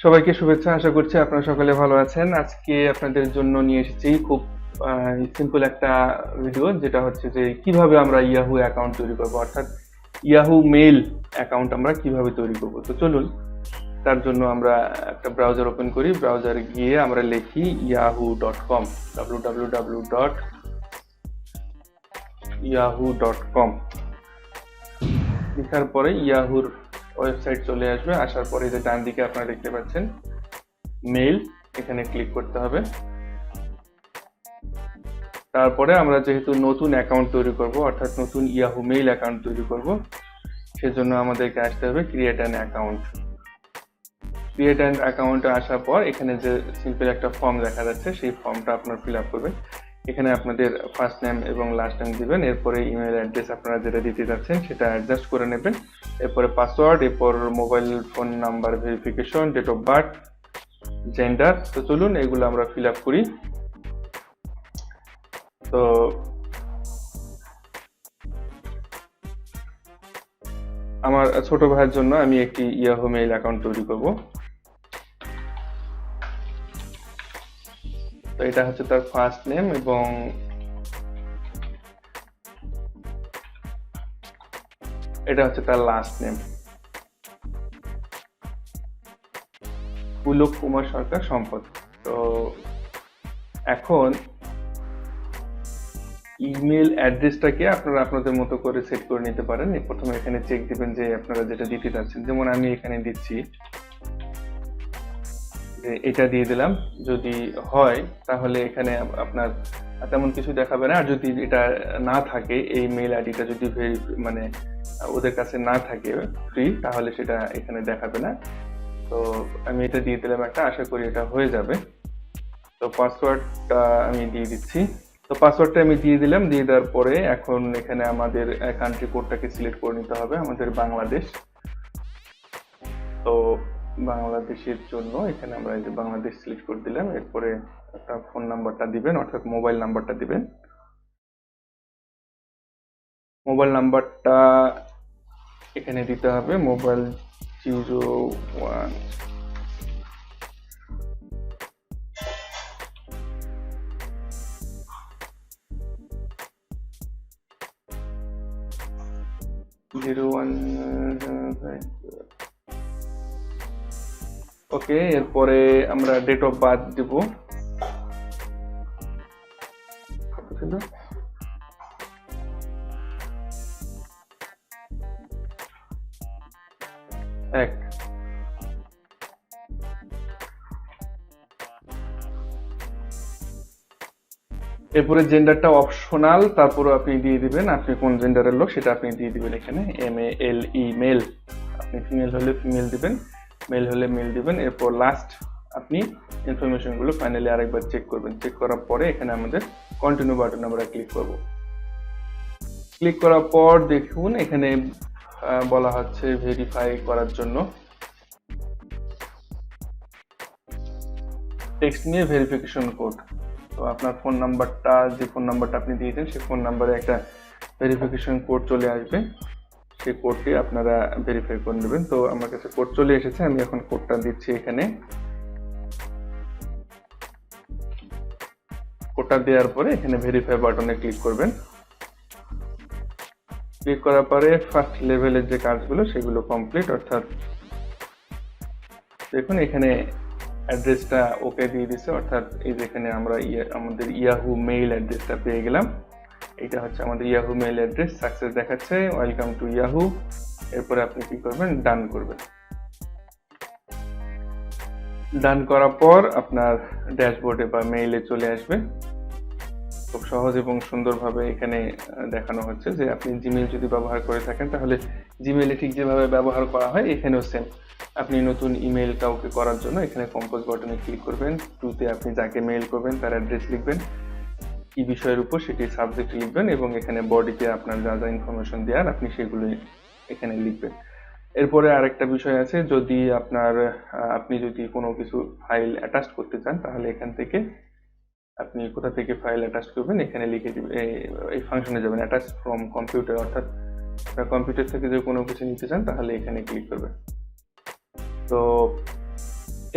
সবাইকে শুভেচ্ছা। আশা করছি আপনারা সকলে ভালো আছেন। আজকে আপনাদের জন্য নিয়ে এসেছি খুব সিম্পল একটা ভিডিও, যেটা হচ্ছে যে কিভাবে আমরা ইয়াহু অ্যাকাউন্ট তৈরি করব, অর্থাৎ ইয়াহু মেইল অ্যাকাউন্ট আমরা কিভাবে তৈরি করব। তো চলুন, তার জন্য আমরা একটা ব্রাউজার ওপেন করি। ব্রাউজারে গিয়ে আমরা লিখি yahoo.com, www.yahoo.com। লেখার পরে ইয়াহুর ওয়েবসাইট চলে আসবে। আসার পরে যে ডান দিকে আপনারা দেখতে পাচ্ছেন মেইল, এখানে ক্লিক করতে হবে। তারপরে আমরা যেহেতু নতুন অ্যাকাউন্ট তৈরি করব, অর্থাৎ নতুন ইয়াহু মেইল অ্যাকাউন্ট তৈরি করব, সেজন্য আমাদেরকে আসতে হবে create an account. Create an অ্যাকাউন্টে আসার পর এখানে যে সিম্পল একটা ফর্ম দেখা যাচ্ছে, সেই ফর্মটা আপনার ফিল আপ করবেন। এখানে আপনাদের ফার্স্ট নেম এবং লাস্ট নেম দিবেন। এরপরে ইমেল অ্যাড্রেস আপনারা যেটা দিতে যাচ্ছেন সেটা অ্যাডজাস্ট করে নেবেন। এরপরে পাসওয়ার্ড, এরপর mobile phone number verification, date of birth, gender. তো চলুন এগুলো আমরা ফিল আপ করি। তো আমার ছোট ভাইয়ের জন্য আমি একটি ইয়াহু মেইল অ্যাকাউন্ট তৈরি করব। তো এটা হচ্ছে তার ফার্স্ট নেম এবং এটা হচ্ছে তার লাস্ট নেম, পুলক কুমার সরকার সম্পদ। তো এখন ইমেল অ্যাড্রেসটাকে আপনারা আপনাদের মতো করে সেট করে নিতে পারেন। প্রথমে এখানে চেক দিবেন যে আপনারা যেটা দিতে চাচ্ছেন। যেমন আমি এখানে দিচ্ছি যে এটা দিয়ে দিলাম। যদি হয় তাহলে এখানে আপনার তেমন কিছু দেখাবে না। আর যদি এটা না থাকে, এই মেইল আইডিটা যদি মানে ওদের কাছে না থাকে ফ্রি, তাহলে সেটা এখানে দেখাবে না। তো আমি এটা দিয়ে দিলাম একটা, আশা করি এটা হয়ে যাবে। তো পাসওয়ার্ডটা আমি দিয়ে দিচ্ছি। তো পাসওয়ার্ডটা আমি দিয়ে দিলাম। দিয়ে দেওয়ার পরে এখন এখানে আমাদের কান্ট্রি কোডটাকে সিলেক্ট করে নিতে হবে, আমাদের বাংলাদেশ। তো বাংলাদেশের জন্য এখানে আমরা এই যে বাংলাদেশ সিলেক্ট করে দিলাম। এরপরে একটা ফোন নাম্বারটা দিবেন, অর্থাৎ মোবাইল নাম্বারটা দিবেন। মোবাইল নাম্বারটা এখানে দিতে হবে মোবাইল 01 ওকে। এরপরে আমরা ডেট অফ বার্থ দিব। কত ছিল? 1। এরপরে জেন্ডারটা অপশনাল, তারপরে আপনি দিয়ে দিবেন আপনি কোন জেন্ডারের লোক, সেটা আপনি দিয়ে দিবেন এখানে MALE মেল। আপনি ফিমেল হলে ফিমেল দিবেন, মেল হলে মেল দিবেন। এরপর লাস্ট আপনি ইনফরমেশনগুলো ফাইনালি আরেকবার চেক করবেন। চেক করার পরে এখানে আমাদের কন্টিনিউ বাটন আমরা ক্লিক করব। ক্লিক করার পর দেখুন এখানে বলা হচ্ছে ভেরিফাই করার জন্য টেক্সট নিয়ে ভেরিফিকেশন কোড। তো আপনার ফোন নাম্বারটা, যে ফোন নাম্বারটা আপনি দিয়েছেন, সেই ফোন নাম্বারে একটা ভেরিফিকেশন কোড চলে আসবে। সেই কোডটি আপনারা ভেরিফাই করে নেবেন। তো আমার কাছে কোড চলে এসেছে, আমি এখন কোডটা দিচ্ছি এখানে। কোডটা দেওয়ার পরে এখানে ভেরিফাই বাটনে ক্লিক করবেন। ক্লিক করার পরে ফার্স্ট লেভেলের যে কাজগুলো সেগুলো কমপ্লিট, অর্থাৎ দেখুন এখানে অ্যাড্রেসটা ওকে দিয়ে দিচ্ছে, অর্থাৎ এই যেখানে আমরা আমাদের ইয়াহু মেইল অ্যাড্রেসটা পেয়ে গেলাম। এটা হচ্ছে আমাদের ইয়াহু মেইল অ্যাড্রেস, সাকসেস দেখাচ্ছে, ওয়েলকাম টু ইয়াহু। এরপরে আপনি কি করবেন, ডান করবেন। ডান করার পর আপনার ড্যাশবোর্ডে বা মেইলে চলে আসবে। খুব সহজ এবং সুন্দরভাবে এখানে দেখানো হচ্ছে যে আপনি জিমেইল যদি ব্যবহার করে থাকেন, তাহলে জিমেইলে ঠিক যেভাবে ব্যবহার করা হয় এখানেও সেম। আপনি নতুন ইমেল কাউকে করার জন্য এখানে কম্পোজ বাটনে ক্লিক করবেন। টুতে আপনি যাকে মেইল করবেন তার অ্যাড্রেস লিখবেন, কি বিষয়ের উপর সেটি সাবজেক্ট লিখবেন, এবং এখানে বডিতে আপনার যা যা ইনফরমেশন দেওয়ার আপনি সেগুলো এখানে লিখবেন। এরপরে আরেকটা বিষয় আছে, যদি আপনি যদি কোনো কিছু ফাইল অ্যাটাচ করতে চান, তাহলে এখান থেকে আপনি কোথা থেকে ফাইল অ্যাটাচ করবেন এখানে লিখে দিবেন। এই ফাংশনে যাবেন, অ্যাটাচ ফ্রম কম্পিউটার, অর্থাৎ আপনার কম্পিউটার থেকে যদি কোনো কিছু নিতে চান তাহলে এখানে ক্লিক করবেন। তো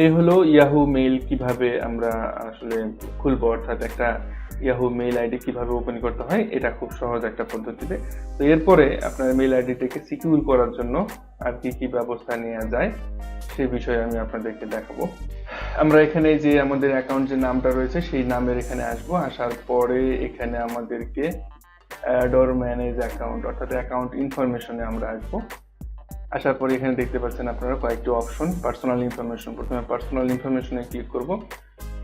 এই হলো ইয়াহু মেইল কিভাবে আমরা আসলে খুলবো, অর্থাৎ একটা ইয়াহু মেইল আইডি কিভাবে ওপেন করতে হয়, এটা খুব সহজ একটা পদ্ধতিতে। তো এরপরে আপনার মেইল আইডিটাকে সিকিউর করার জন্য আর কি কি ব্যবস্থা নেওয়া যায় সেই বিষয়ে আমি আপনাদেরকে দেখাবো। আমরা এখানে যে আমাদের অ্যাকাউন্ট যে নামটা রয়েছে সেই নামের এখানে আসবো, আসার পরে এখানে আমাদেরকে অ্যাড অর ম্যানেজ অ্যাকাউন্ট অর্থাৎ অ্যাকাউন্ট ইনফরমেশনে আমরা আসবো। আসার পরে এখানে দেখতে পাচ্ছেন আপনারা কয়েকটি অপশন, পার্সোনাল ইনফরমেশন। প্রথমে পার্সোনাল ইনফরমেশনে ক্লিক করব।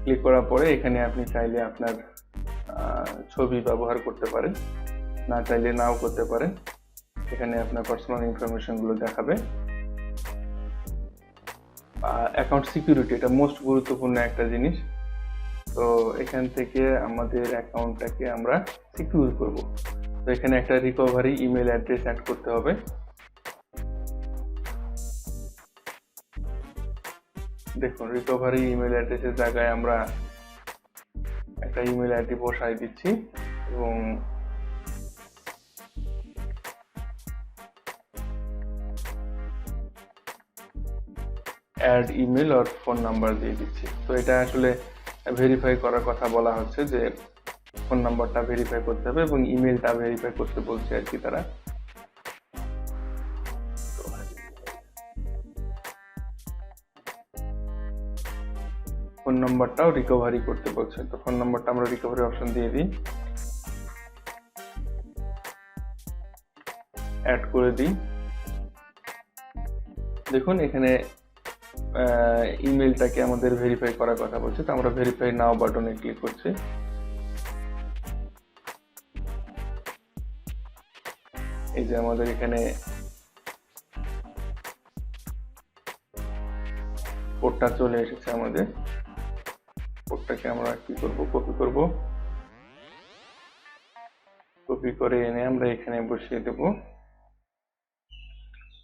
ক্লিক করার পরে এখানে আপনি চাইলে আপনার ছবি ব্যবহার করতে পারেন, না চাইলে নাও করতে পারেন। এখানে আপনার পার্সোনাল ইনফরমেশনগুলো দেখাবে। অ্যাকাউন্ট সিকিউরিটি, এটা মোস্ট গুরুত্বপূর্ণ একটা জিনিস। তো এখান থেকে আমাদের অ্যাকাউন্টটাকে আমরা সিকিউর করব। তো এখানে একটা রিকভারি ইমেল অ্যাড্রেস অ্যাড করতে হবে। দেখুন, রিকভারি ইমেল অ্যাড্রেসের জায়গায় আমরা একটা ইমেল আইডি বসাই দিচ্ছি এবং অ্যাড ইমেল আর ফোন নাম্বার দিয়ে দিচ্ছি। তো এটা আসলে ভেরিফাই করার কথা বলা হচ্ছে যে ফোন নাম্বারটা ভেরিফাই করতে হবে এবং ইমেলটা ভেরিফাই করতে বলছে আর কি তারা। ফোন নাম্বারটাও রিকভারি করতে বলছে। তো ফোন নাম্বারটা আমরা রিকভারি অপশন দিয়ে দিই, অ্যাড করে দিই। দেখুন এখানে ইমেলটাকে আমাদের ভেরিফাই করার কথা বলছে, তো আমরা ভেরিফাই নাও বাটনে ক্লিক করছি। এই যে আমাদের এখানে কোডটা চলে এসেছে। আমাদের কোডটাকে আমরা কি করব, কপি করব। কপি করে এনে আমরা এখানে বসিয়ে দেব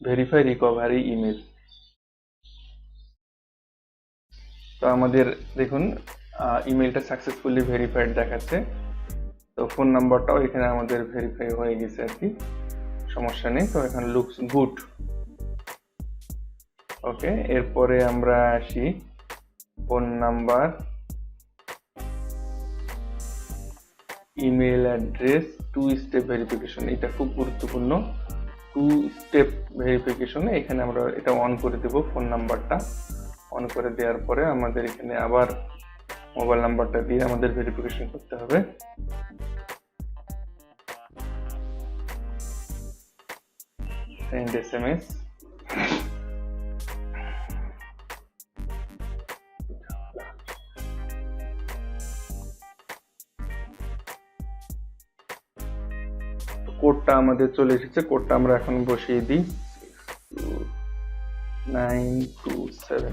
ভেরিফাই রিকভারি ইমেল। তো আমাদের দেখুন ইমেলটা সাকসেসফুলি ভেরিফাইড দেখাচ্ছে। তো ফোন নাম্বারটাও এখানে আমাদের ভেরিফাই হয়ে গেছে আর কি, সমস্যা নেই। তো এখন লুকস গুড। ওকে, এরপরে আমরা আসি phone number, email address, 2 step verification. এটা খুব গুরুত্বপূর্ণ, 2 স্টেপ ভেরিফিকেশনে এখানে আমরা এটা অন করে দেব। ফোন নাম্বারটা অন করে দেওয়ার পরে আমাদের এখানে আবার মোবাইল নাম্বারটা দিয়ে আমাদের ভেরিফিকেশন করতে হবে। Send SMS. কোডটা আমাদের চলে এসেছে, কোডটা আমরা এখন বসিয়ে দিই 927।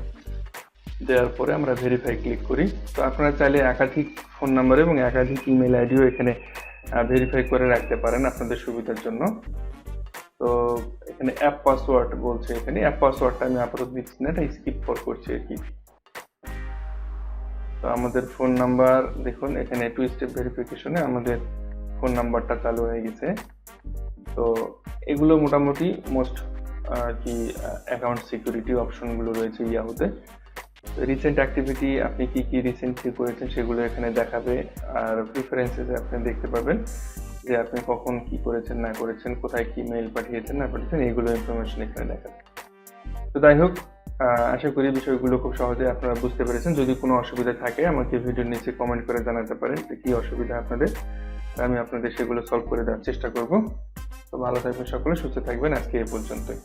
দেওয়ার পরে আমরা ভেরিফাই ক্লিক করি। তো আপনারা চাইলে একাধিক ফোন নাম্বার এবং একাধিক ইমেল আইডিও এখানে ভেরিফাই করে রাখতে পারেন আপনাদের সুবিধার জন্য। তো এখানে অ্যাপ পাসওয়ার্ড বলছে, এখানে অ্যাপ পাসওয়ার্ডটা আমি আপাতত দিচ্ছি না, এটা স্কিপ করছি আর কি। তো আমাদের ফোন নাম্বার দেখুন এখানে 2 স্টেপ ভেরিফিকেশনে আমাদের ফোন নাম্বারটা চালু হয়ে গেছে। তো এগুলো মোটামুটি মোস্ট কি অ্যাকাউন্ট সিকিউরিটি অপশনগুলো রয়েছে ইয়াহুতে। রিসেন্ট অ্যাক্টিভিটি, আপনি কি কি রিসেন্টলি করেছেন সেগুলো এখানে দেখাবে। আর প্রিফারেন্সেস আপনি দেখতে পাবেন যে আপনি কখন কি করেছেন না করেছেন, কোথায় কি মেইল পাঠিয়েছেন না পাঠিয়েছেন, এইগুলো ইনফরমেশন এখানে দেখাবে। তো যাই হোক, আশা করি বিষয়গুলো খুব সহজে আপনারা বুঝতে পেরেছেন। যদি কোনো অসুবিধা থাকে আমাকে ভিডিওর নিচে কমেন্ট করে জানাতে পারেন যে কি অসুবিধা আপনাদের, আমি আপনাদের সেগুলো সলভ করে দেওয়ার চেষ্টা করব। তো ভালো থাকবেন সকলে, সুস্থ থাকবেন। আজকে এই পর্যন্তই।